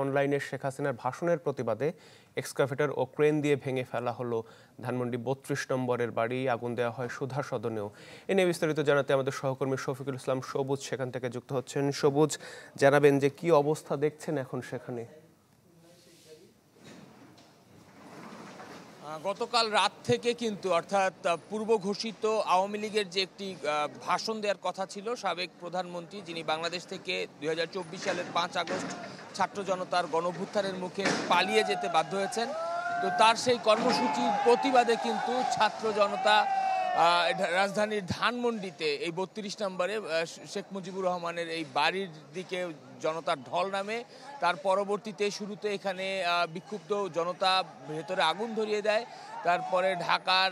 অনলাইনে শেখ হাসিনার ভাষণের প্রতিবাদে এক্সকাভেটর ও ক্রেন দিয়ে ভেঙে ফেলা হলো ধানমন্ডি ৩২ নম্বরের বাড়ি। আগুন দেওয়া হয় সুধা সদনেও। এ নিয়ে বিস্তারিত জানাতে আমাদের সহকর্মী শফিকুল ইসলাম সবুজ সেখান থেকে যুক্ত হচ্ছেন। সবুজ, জানাবেন যে কি অবস্থা দেখছেন এখন সেখানে? গতকাল রাত থেকে কিন্তু অর্থাৎ পূর্ব ঘোষিত আওয়ামী লীগের যে একটি ভাষণ দেওয়ার কথা ছিল সাবেক প্রধানমন্ত্রী, যিনি বাংলাদেশ থেকে ২০২৪ সালের ৫ আগস্ট ছাত্র জনতার গণঅভ্যুত্থানের মুখে পালিয়ে যেতে বাধ্য হয়েছেন, তো তার সেই কর্মসূচির প্রতিবাদে কিন্তু ছাত্র জনতা রাজধানীর ধানমন্ডিতে এই ৩২ নম্বরে শেখ মুজিবুর রহমানের এই বাড়ির দিকে জনতার ঢল নামে। তার পরবর্তীতে শুরুতে এখানে বিক্ষুব্ধ জনতা ভেতরে আগুন ধরিয়ে দেয়, তারপরে ঢাকার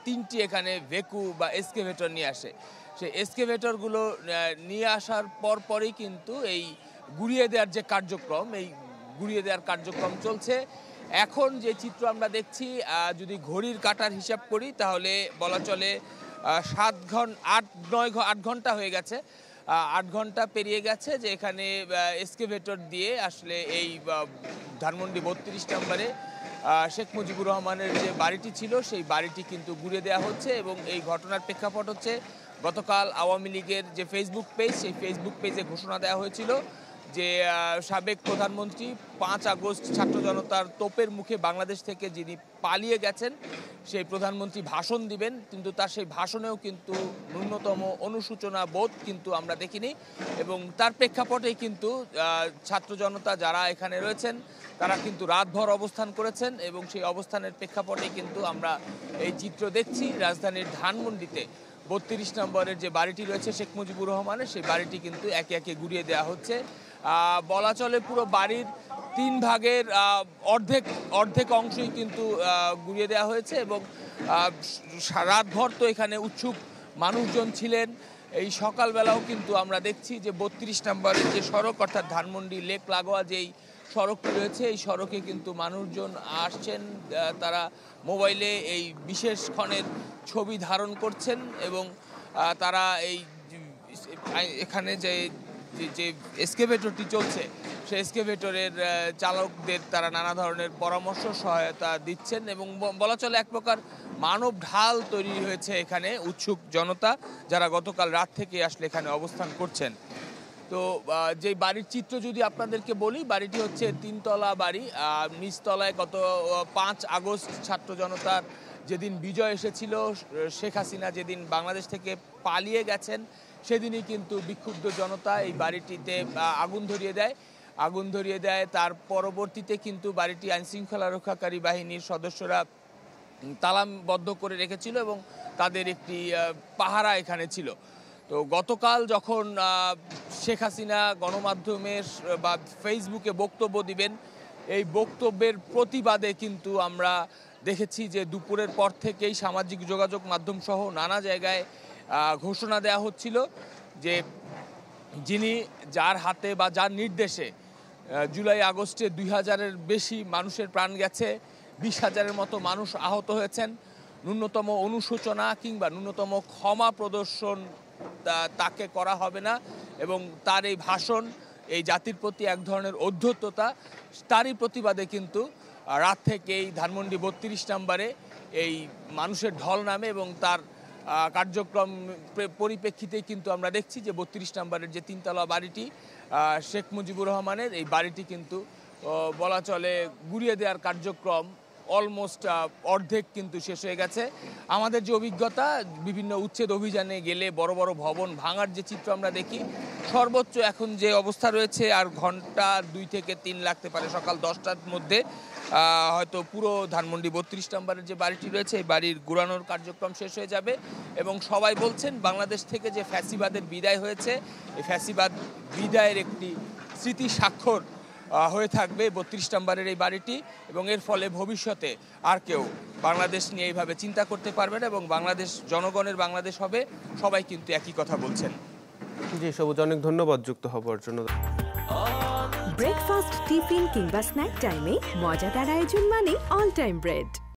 ৩টি এখানে ভেকু বা এক্সকেভেটর নিয়ে আসে। সেই এক্সকেভেটরগুলো নিয়ে আসার পরই কিন্তু এই গুড়িয়ে দেওয়ার যে কার্যক্রম, এই গুড়িয়ে দেওয়ার কার্যক্রম চলছে। এখন যে চিত্র আমরা দেখছি, যদি ঘড়ির কাঁটার হিসাব করি তাহলে বলা চলে ৮ ঘন্টা হয়ে গেছে, ৮ ঘন্টা পেরিয়ে গেছে যে এখানে এক্সকেভেটর দিয়ে আসলে এই ধানমন্ডি ৩২ নম্বরে শেখ মুজিবুর রহমানের যে বাড়িটি ছিল সেই বাড়িটি কিন্তু গুড়িয়ে দেওয়া হচ্ছে। এবং এই ঘটনার প্রেক্ষাপট হচ্ছে গতকাল আওয়ামী লীগের যে ফেসবুক পেজ, সেই ফেসবুক পেজে ঘোষণা দেওয়া হয়েছিল যে সাবেক প্রধানমন্ত্রী ৫ আগস্ট ছাত্র জনতার তোপের মুখে বাংলাদেশ থেকে যিনি পালিয়ে গেছেন সেই প্রধানমন্ত্রী ভাষণ দিবেন, কিন্তু তার সেই ভাষণেও কিন্তু ন্যূনতম অনুশোচনা বোধ কিন্তু আমরা দেখিনি। এবং তার প্রেক্ষাপটেই কিন্তু ছাত্র জনতা যারা এখানে রয়েছেন তারা কিন্তু রাতভর অবস্থান করেছেন, এবং সেই অবস্থানের প্রেক্ষাপটে কিন্তু আমরা এই চিত্র দেখছি রাজধানীর ধানমন্ডিতে ৩২ নম্বরের যে বাড়িটি রয়েছে শেখ মুজিবুর রহমানের, সেই বাড়িটি কিন্তু একে একে গুড়িয়ে দেওয়া হচ্ছে। বলা চলে পুরো বাড়ির ৩ ভাগের অর্ধেক অংশই কিন্তু গুড়িয়ে দেওয়া হয়েছে। এবং রাতভর তো এখানে উৎসুক মানুষজন ছিলেন। এই সকালবেলাও কিন্তু আমরা দেখছি যে ৩২ নম্বরের যে সড়ক অর্থাৎ ধানমন্ডি লেক লাগোয়া যেই সড়কটি রয়েছে, এই সড়কে কিন্তু মানুষজন আসছেন, তারা মোবাইলে এই বিশেষ ক্ষণের ছবি ধারণ করছেন। এবং তারা এই এখানে যে এক্সকেভেটরটি চলছে সেই এক্সকেভেটরের চালকদের তারা নানা ধরনের পরামর্শ সহায়তা দিচ্ছেন। এবং বলা চলে এক প্রকার মানব ঢাল তৈরি হয়েছে এখানে উৎসুক জনতা যারা গতকাল রাত থেকে আসলে এখানে অবস্থান করছেন। তো যে বাড়ির চিত্র যদি আপনাদেরকে বলি, বাড়িটি হচ্ছে ৩ তলা বাড়ি। নিচতলায় গত ৫ আগস্ট ছাত্র জনতার যেদিন বিজয় এসেছিল, শেখ হাসিনা যেদিন বাংলাদেশ থেকে পালিয়ে গেছেন, সেদিনই কিন্তু বিক্ষুব্ধ জনতা এই বাড়িটিতে আগুন ধরিয়ে দেয়। তার পরবর্তীতে কিন্তু বাড়িটি আইনশৃঙ্খলা রক্ষাকারী বাহিনীর সদস্যরা তালাবদ্ধ করে রেখেছিল এবং তাদের একটি পাহারা এখানে ছিল। তো গতকাল যখন শেখ হাসিনা গণমাধ্যমের বা ফেসবুকে বক্তব্য দিবেন, এই বক্তব্যের প্রতিবাদে কিন্তু আমরা দেখেছি যে দুপুরের পর থেকেই সামাজিক যোগাযোগ মাধ্যম সহ নানা জায়গায় ঘোষণা দেওয়া হচ্ছিল যে যিনি যার হাতে বা যার নির্দেশে জুলাই আগস্টে ২০০০-এর বেশি মানুষের প্রাণ গেছে, ২০,০০০-এর মতো মানুষ আহত হয়েছেন, ন্যূনতম অনুশোচনা কিংবা ন্যূনতম ক্ষমা প্রদর্শন তাকে করা হবে না। এবং তার এই ভাষণ এই জাতির প্রতি এক ধরনের ঔদ্ধত্যতা, তারই প্রতিবাদে কিন্তু রাত থেকেই ধানমন্ডি ৩২ নম্বরে এই মানুষের ঢল নামে। এবং তার কার্যক্রম পরিপ্রেক্ষিতে কিন্তু আমরা দেখছি যে ৩২ নম্বরের যে ৩ তলা বাড়িটি শেখ মুজিবুর রহমানের, এই বাড়িটি কিন্তু বলা চলে গুড়িয়ে দেওয়ার কার্যক্রম অলমোস্ট অর্ধেক কিন্তু শেষ হয়ে গেছে। আমাদের যে অভিজ্ঞতা, বিভিন্ন উচ্ছেদ অভিযানে গেলে বড় বড় ভবন ভাঙার যে চিত্র আমরা দেখি, সর্বোচ্চ এখন যে অবস্থা রয়েছে আর ঘন্টা ২ থেকে ৩ লাগতে পারে, সকাল ১০টার মধ্যে হয়তো পুরো ধানমন্ডি ৩২ নম্বরের যে বাড়িটি রয়েছে এই বাড়ির গুড়ানোর কার্যক্রম শেষ হয়ে যাবে। এবং সবাই বলছেন বাংলাদেশ থেকে যে ফ্যাসিবাদের বিদায় হয়েছে, এই ফ্যাসিবাদ বিদায়ের একটি স্মৃতি স্বাক্ষর হয়ে থাকবে ৩২ নম্বরের এই বাড়িটি। এবং এর ফলে ভবিষ্যতে আর কেউ বাংলাদেশ নিয়ে এইভাবে চিন্তা করতে পারবে না এবং বাংলাদেশ জনগণের বাংলাদেশ হবে, সবাই কিন্তু একই কথা বলছেন। জি সবুজ, অনেক ধন্যবাদ যুক্ত হবার জন্য। ব্রেকফাস্ট, টিফিন কিংবা স্ন্যাক টাইমে মজাদার আয়োজন মানে অল টাইম ব্রেড।